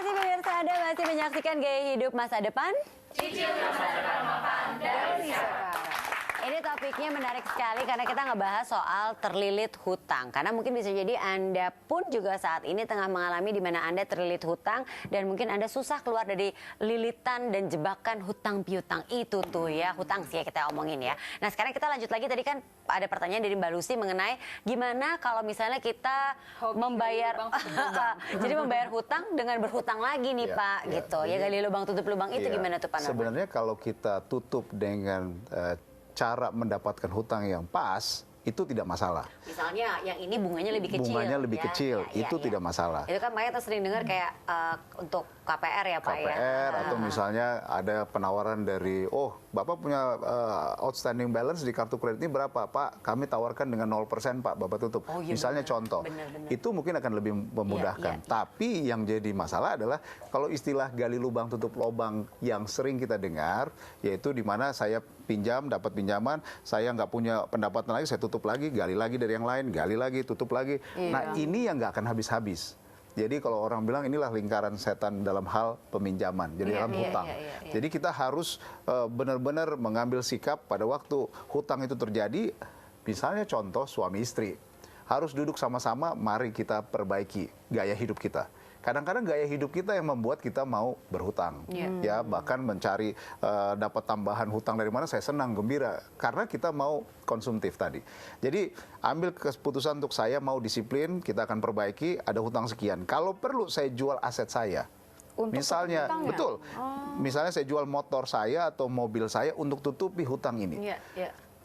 kasih pemirsa, Anda masih menyaksikan Gaya Hidup Masa Depan. Cicil masa depan mapan dari sekarang. Ini topiknya menarik sekali karena kita ngebahas soal terlilit hutang. Karena mungkin bisa jadi Anda pun juga saat ini tengah mengalami di mana Anda terlilit hutang dan mungkin Anda susah keluar dari lilitan dan jebakan hutang piutang. Itu tuh ya, hutang sih ya kita omongin ya. Nah sekarang kita lanjut lagi, tadi kan ada pertanyaan dari Mbak Lucy mengenai gimana kalau misalnya kita membayar jadi membayar hutang dengan berhutang lagi nih Pak gitu. Ya gali lubang tutup lubang itu gimana tuh Pak Norman? Sebenarnya kalau kita tutup dengan cara mendapatkan hutang yang pas, itu tidak masalah. Misalnya yang ini bunganya lebih kecil. Bunganya lebih kecil, itu tidak masalah. Itu kan makanya kita sering dengar kayak untuk KPR ya Pak ya. KPR atau misalnya ada penawaran dari, oh Bapak punya outstanding balance di kartu kredit ini berapa Pak? Kami tawarkan dengan 0% Pak, Bapak tutup. Oh, iya, misalnya benar. contoh, Benar. itu mungkin akan lebih memudahkan. Iya. Tapi yang jadi masalah adalah kalau istilah gali lubang tutup lubang yang sering kita dengar, yaitu di mana saya pinjam, dapat pinjaman, saya nggak punya pendapatan lagi, saya tutup lagi, gali lagi dari yang lain, gali lagi, tutup lagi. Iya. Nah ini yang nggak akan habis-habis. Jadi kalau orang bilang inilah lingkaran setan dalam hal peminjaman, jadi dalam hutang. Jadi kita harus benar-benar mengambil sikap pada waktu hutang itu terjadi, misalnya contoh suami istri, harus duduk sama-sama, mari kita perbaiki gaya hidup kita. Kadang-kadang gaya hidup kita yang membuat kita mau berhutang, ya bahkan mencari dapat tambahan hutang dari mana, saya senang, gembira, karena kita mau konsumtif tadi. Jadi ambil keputusan untuk saya mau disiplin, kita akan perbaiki, ada hutang sekian. Kalau perlu saya jual aset saya. Untuk Misalnya, hutang, ya? betul, misalnya saya jual motor saya atau mobil saya untuk tutupi hutang ini.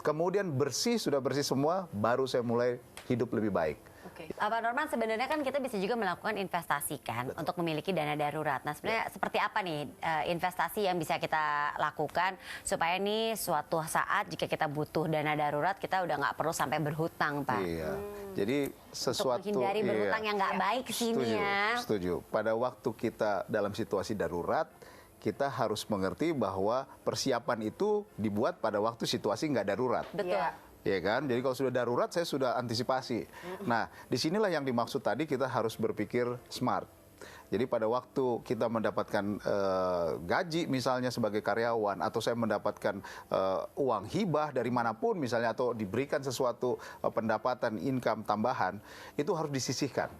Kemudian bersih, sudah bersih semua, baru saya mulai hidup lebih baik. Pak Norman, sebenarnya kan kita bisa juga melakukan investasi kan untuk memiliki dana darurat. Nah sebenarnya seperti apa nih investasi yang bisa kita lakukan supaya nih suatu saat jika kita butuh dana darurat kita udah nggak perlu sampai berhutang Pak. Iya. Jadi sesuatu untuk menghindari berhutang yang nggak baik sini ya. Setuju. Pada waktu kita dalam situasi darurat, kita harus mengerti bahwa persiapan itu dibuat pada waktu situasi nggak darurat. Betul. Ya kan, jadi kalau sudah darurat saya sudah antisipasi. Nah, disinilah yang dimaksud tadi kita harus berpikir smart. Jadi pada waktu kita mendapatkan gaji misalnya sebagai karyawan atau saya mendapatkan uang hibah dari manapun misalnya atau diberikan sesuatu pendapatan income tambahan, itu harus disisihkan.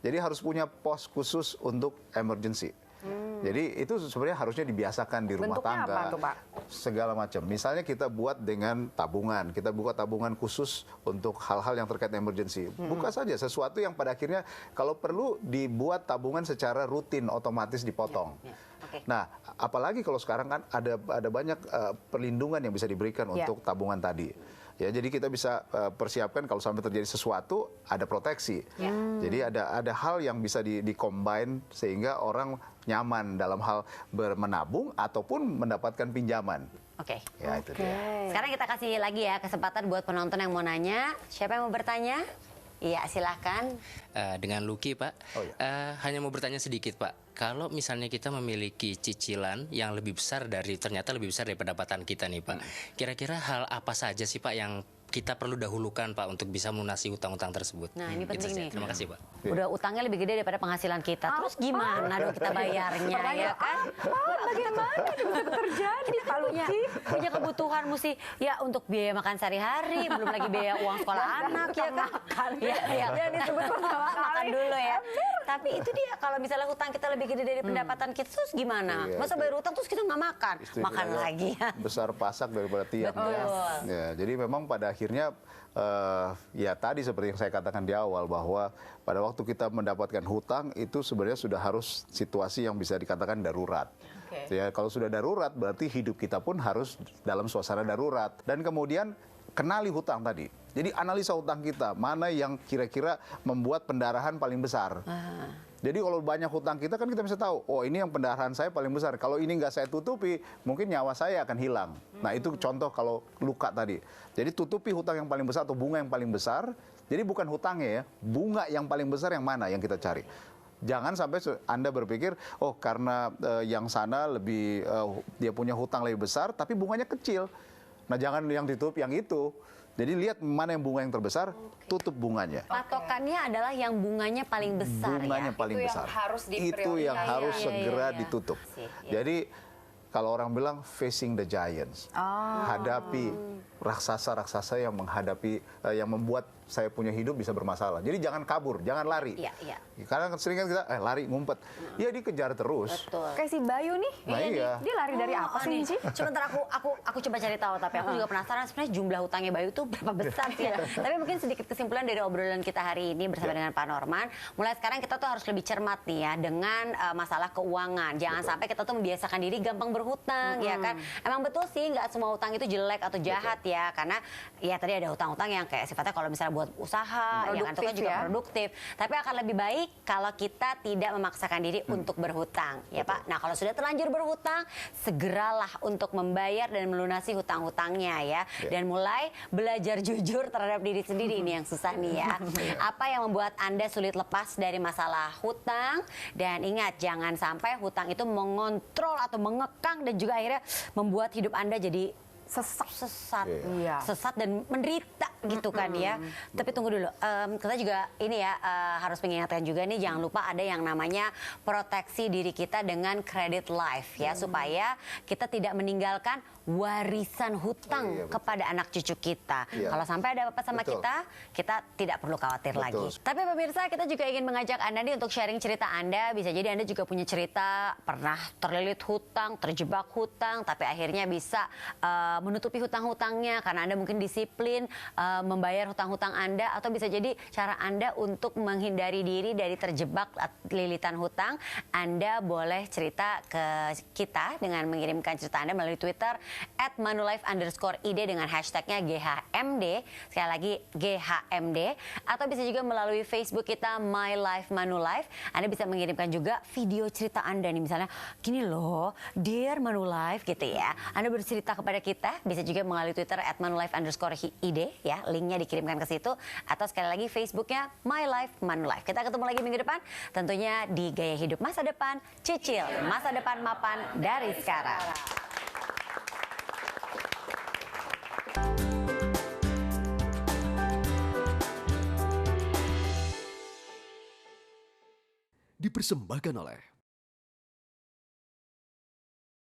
Jadi harus punya pos khusus untuk emergency. Jadi itu sebenarnya harusnya dibiasakan di rumah Bentuknya tangga, apa tuh, Pak? segala macam. Misalnya kita buat dengan tabungan, kita buka tabungan khusus untuk hal-hal yang terkait emergency. Buka saja sesuatu yang pada akhirnya kalau perlu dibuat tabungan secara rutin, otomatis dipotong. Nah, apalagi kalau sekarang kan ada banyak perlindungan yang bisa diberikan untuk tabungan tadi. Ya, jadi kita bisa persiapkan kalau sampai terjadi sesuatu ada proteksi. Jadi ada hal yang bisa di-combine sehingga orang nyaman dalam hal menabung ataupun mendapatkan pinjaman. Ya, itu dia. Sekarang kita kasih lagi ya kesempatan buat penonton yang mau nanya. Siapa yang mau bertanya? Iya, silahkan. Dengan Lucky, Pak. Oh, ya. Hanya mau bertanya sedikit, Pak. Kalau misalnya kita memiliki cicilan yang ternyata lebih besar dari pendapatan kita nih, Pak. Kira-kira hal apa saja sih, Pak, yang kita perlu dahulukan, Pak, untuk bisa melunasi utang-utang tersebut? Nah, ini penting nih. Terima kasih, Pak. Udah utangnya lebih gede daripada penghasilan kita. Terus gimana dong kita bayarnya ya kan? Bagaimana itu bisa terjadi Pak Lucky? Punya kebutuhan mesti ya untuk biaya makan sehari-hari, belum lagi biaya uang sekolah anak ya kan? Yang disebut pertama Makan kali. dulu ya. Tapi itu dia kalau misalnya hutang kita lebih gede dari pendapatan kita terus gimana? Iya, Masa bayar utang terus kita nggak makan? Makan Istilahnya lagi ya. besar pasak daripada tiang. Betul. Ya, jadi memang pada akhirnya ya tadi seperti yang saya katakan di awal bahwa pada waktu kita mendapatkan hutang itu sebenarnya sudah harus situasi yang bisa dikatakan darurat. Ya, kalau sudah darurat berarti hidup kita pun harus dalam suasana darurat. Dan kemudian kenali hutang tadi. Jadi analisa hutang kita, mana yang kira-kira membuat pendarahan paling besar. Jadi kalau banyak hutang kita kan kita bisa tahu, oh ini yang pendarahan saya paling besar. Kalau ini nggak saya tutupi, mungkin nyawa saya akan hilang. Nah itu contoh kalau luka tadi. Jadi tutupi hutang yang paling besar atau bunga yang paling besar. Jadi bukan hutangnya ya, bunga yang paling besar yang mana yang kita cari. Jangan sampai Anda berpikir, oh karena yang sana lebih dia punya hutang lebih besar, tapi bunganya kecil. Nah jangan yang ditutup yang itu. Jadi lihat mana yang bunga yang terbesar, tutup bunganya. Patokannya adalah yang bunganya paling besar Bunganya ya. paling Itu yang besar. harus Itu yang diprioritaskan. harus Iya, segera iya. ditutup. Sih, iya. Jadi kalau orang bilang facing the giants, hadapi raksasa-raksasa yang menghadapi, yang membuat saya punya hidup bisa bermasalah. Jadi jangan kabur, jangan lari. Iya, iya. Karena sering kan kita lari, ngumpet. Ya dikejar terus. Betul. Kayak si Bayu nih, Nah, iya. dia lari dari apa sih, nih? Ci? Sebentar aku coba cari tahu, tapi aku juga penasaran sebenarnya jumlah hutangnya Bayu tuh berapa besar sih ya. Tapi mungkin sedikit kesimpulan dari obrolan kita hari ini bersama dengan Pak Norman. Mulai sekarang kita tuh harus lebih cermat nih ya dengan masalah keuangan. Jangan sampai kita tuh membiasakan diri gampang berhutang ya kan. Emang betul sih nggak semua hutang itu jelek atau jahat ya, karena ya tadi ada hutang-hutang yang kayak sifatnya kalau misalnya buat usaha, ya kan itu kan Produktif juga ya. produktif. Tapi akan lebih baik kalau kita tidak memaksakan diri untuk berhutang, ya Pak. Nah, kalau sudah terlanjur berhutang, segeralah untuk membayar dan melunasi hutang-hutangnya ya. Dan mulai belajar jujur terhadap diri sendiri ini yang susah nih ya. Apa yang membuat Anda sulit lepas dari masalah hutang? Dan ingat, jangan sampai hutang itu mengontrol atau mengekang dan juga akhirnya membuat hidup Anda jadi sesat, Iya. sesat dan menderita gitu kan ya. Tapi tunggu dulu, kita juga ini ya harus mengingatkan juga nih, jangan lupa ada yang namanya proteksi diri kita dengan credit life ya, supaya kita tidak meninggalkan warisan hutang Iya, betul. kepada anak cucu kita. Iya. Kalau sampai ada apa-apa sama Betul. kita tidak perlu khawatir Betul. lagi. Tapi pemirsa, kita juga ingin mengajak Anda nih untuk sharing cerita Anda. Bisa jadi Anda juga punya cerita pernah terlilit hutang, terjebak hutang, tapi akhirnya bisa menutupi hutang-hutangnya karena Anda mungkin disiplin membayar hutang-hutang Anda, atau bisa jadi cara Anda untuk menghindari diri dari terjebak lilitan hutang. Anda boleh cerita ke kita dengan mengirimkan cerita Anda melalui Twitter @manulife_id dengan hashtagnya GHMD, sekali lagi GHMD, atau bisa juga melalui Facebook kita My Life Manulife. Anda bisa mengirimkan juga video cerita Anda nih, misalnya gini loh, Dear Manulife gitu ya. Anda bercerita kepada kita, bisa juga melalui Twitter @manulife_id ya, linknya dikirimkan ke situ, atau sekali lagi Facebooknya My Life Manulife. Kita ketemu lagi minggu depan, tentunya di Gaya Hidup Masa Depan, cicil masa depan mapan dari sekarang. Dipersembahkan oleh